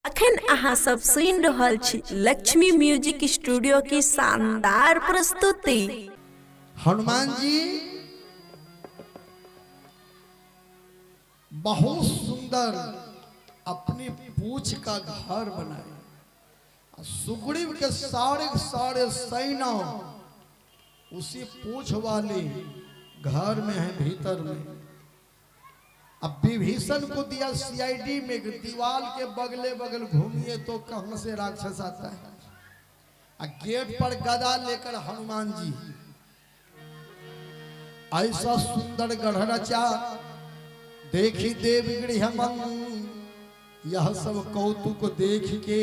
अखन अहाँ सब सुनि रहल छी लक्ष्मी म्यूजिक स्टूडियो की शानदार प्रस्तुति। हनुमान जी बहुत सुंदर अपनी पूछ का घर बनाए। सुग्रीव के सारे सारे सैना उसी पूछ वाले घर में है, भीतर में। अब विभीषण को दिया सीआईडी में, दीवार के बगले बगल घूमिए तो कहां से राक्षस आता है। गेट पर गदा लेकर हनुमान जी ऐसा सुंदर गढ़ रचा, देखी देव गृहमन, यह सब कौतुक देख के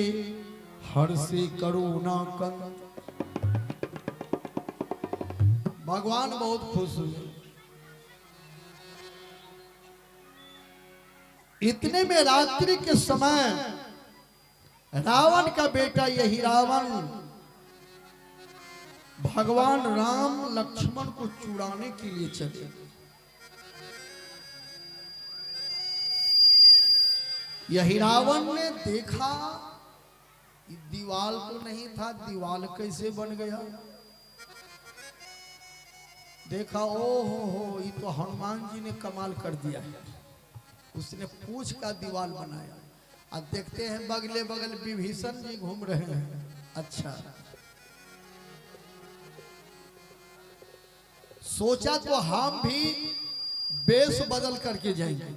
हर्षि करुणा कंद। भगवान बहुत खुश हुए। इतने में रात्रि के समय रावण का बेटा यही रावण भगवान राम लक्ष्मण को चुराने के लिए चले। यही रावण ने देखा दीवाल तो नहीं था, दीवाल कैसे बन गया। देखा ओ हो ये तो हनुमान जी ने कमाल कर दिया है, उसने पूछ का दीवाल बनाया। अब देखते हैं बगले बगल विभीषण जी घूम रहे हैं। अच्छा सोचा तो हम भी वेश बदल करके जाएंगे।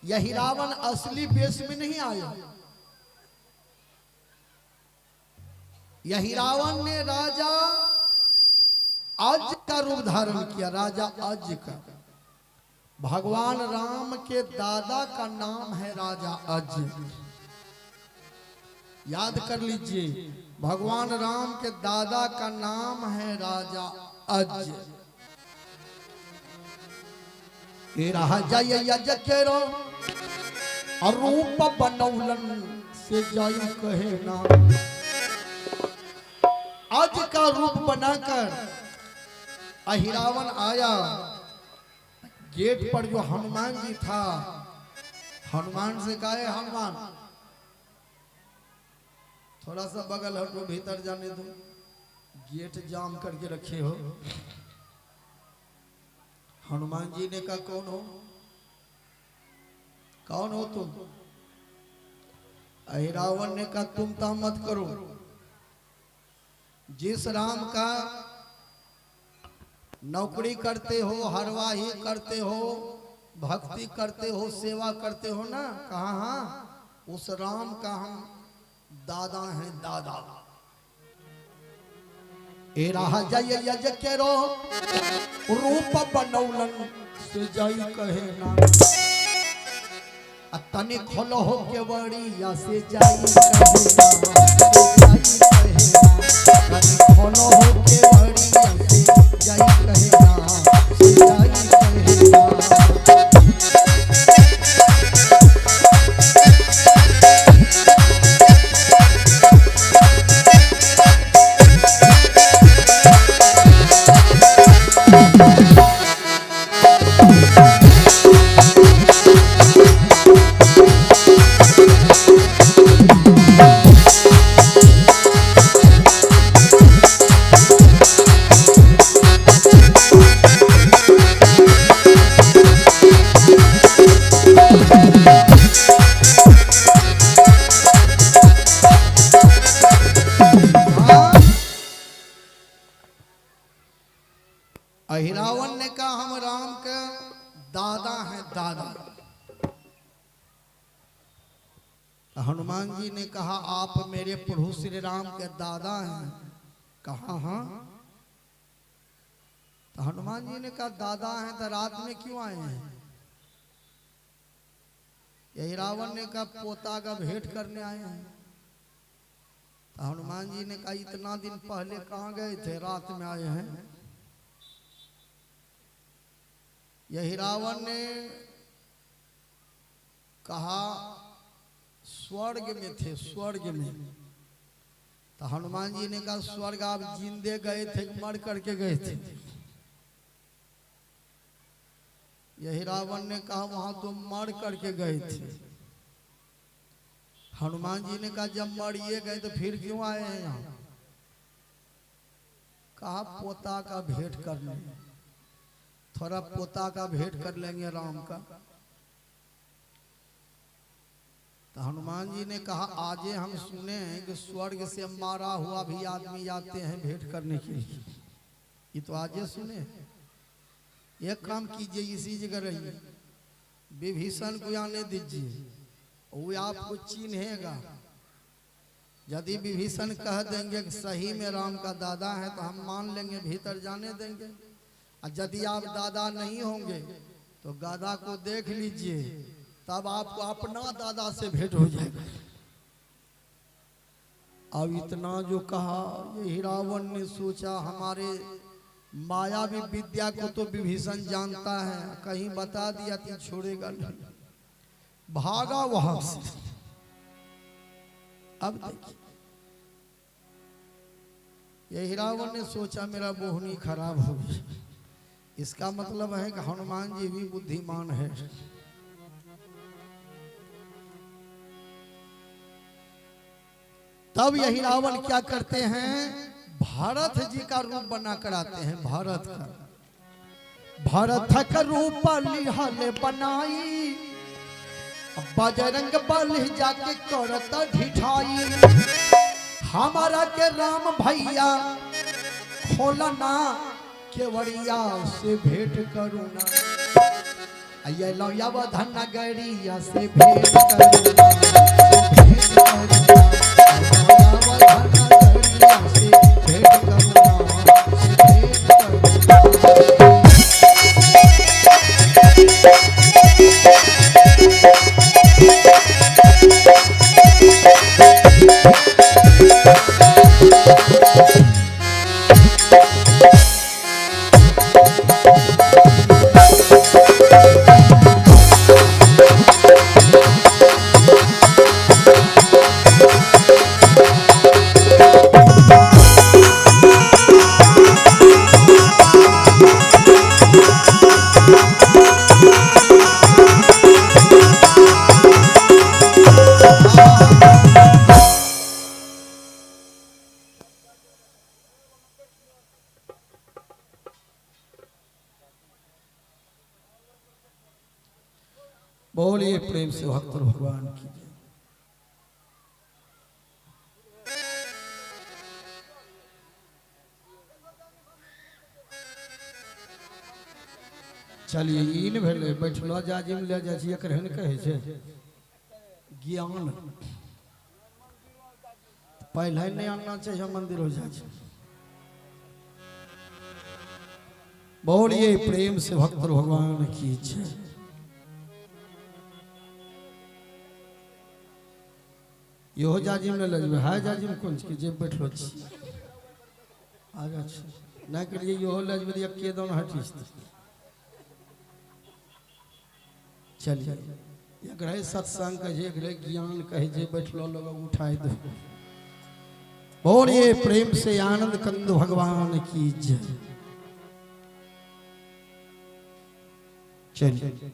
यही रावण असली वेश में नहीं आया। यही रावण ने राजा अज का रूप धारण किया। राजा अज का, भगवान राम के दादा का नाम है राजा अज। याद कर लीजिए, भगवान राम के दादा का नाम है राजा अज। राजा यज केरो और रूप बनौलन से जाई कहे ना। अज का रूप बनाकर अहिरावण आया। गेट पर जो हनुमान जी था, हनुमान से कहे हनुमान थोड़ा सा बगल हटो, भीतर जाने दो, गेट जाम करके रखे हो। हनुमान जी ने कहा कौन हो, कौन हो तुम। अहिरावण ने कहा तुम तो मत करो, जिस राम का नौकरी करते हो, हरवाही करते हो, भक्ति करते हो, सेवा करते हो ना, कहा हाँ उस राम का हम दादा हैं, दादा। ए राजा यज केरो रूप बनौलन से जाई कहे ना। तने खोलो हो के बड़ी या से जाई कहे ना, तने खोलो हो के बड़ी या से जाई कहे ना, से जाई कहे ना। अहिरावण ने कहा हम राम के दादा हैं, दादा। हनुमान जी ने कहा आप मेरे प्रभु श्री राम के दादा हैं। कहा हाँ। तो हनुमान जी ने कहा दादा हैं तो रात में क्यों आए हैं। यही रावण ने कहा पोता का भेंट करने आए हैं। तो हनुमान जी ने कहा इतना दिन पहले कहाँ गए थे, रात में आए हैं। यही रावण ने कहा स्वर्ग में थे, स्वर्ग में। तो हनुमान जी ने कहा स्वर्ग आप जिंदे गए थे, मर करके गए थे। यही रावण ने कहा वहां तो मर करके गए थे। हनुमान जी ने कहा जब मरिए गए तो फिर क्यों आए हैं यहाँ? कहा पोता का भेंट करने, थोड़ा पोता का भेंट कर लेंगे राम का। तो हनुमान जी ने कहा आजे हम सुने हैं कि स्वर्ग से मारा हुआ भी आदमी आते हैं भेंट करने के लिए। ये तो आजे सुने। एक काम कीजिए, इसी जगह रहिए, विभीषण को आने दीजिए, वो आपको चिन्हेगा। यदि विभीषण कह देंगे कि सही में राम का दादा है तो हम मान लेंगे, भीतर जाने देंगे। और यदि आप दादा नहीं होंगे तो गादा को देख लीजिए, तब आपको अपना दादा से भेंट हो जाएगा। अब इतना जो कहा, ये रावण ने सोचा हमारे मायावी विद्या को तो विभीषण जानता है, कहीं बता दिया तो छोड़ेगा नहीं, भागा वहां से। अब देखिए, यही रावण ने सोचा मेरा बोहनी खराब हो गई। इसका मतलब है कि हनुमान जी भी बुद्धिमान है। तब यही रावण क्या करते हैं, भरत जी का रूप बना कर आते हैं। भरत का रूप लिहल बनाई, बजरंग बली जाके करता ढिठाई। हमारा के राम भैया खोलना केवड़िया से भेंट करूना, ये लौयावधन नगरिया से भेंट करूना, बोलिए प्रेम से भक्त भगवान की। चलिए इन भेले बैठलो जाजिम ले जा छी, एकरे ने कहे छे ज्ञान पहले नहीं आना चाहिए, मंदिर हो जाए। बोलिए प्रेम से भक्त भगवान की जय। यो जाजिम ने लजबे है, जाजिम कौन के जे बैठलो छी आगा छ ना के लिए यो लजबे दिया के दोन हटिस। चलिए एकरे सत्संग कहे, एकरे ज्ञान कहे, जे बैठलो लोग उठाई दो। बोलिए प्रेम से आनंद कंद भगवान की जय। चलिए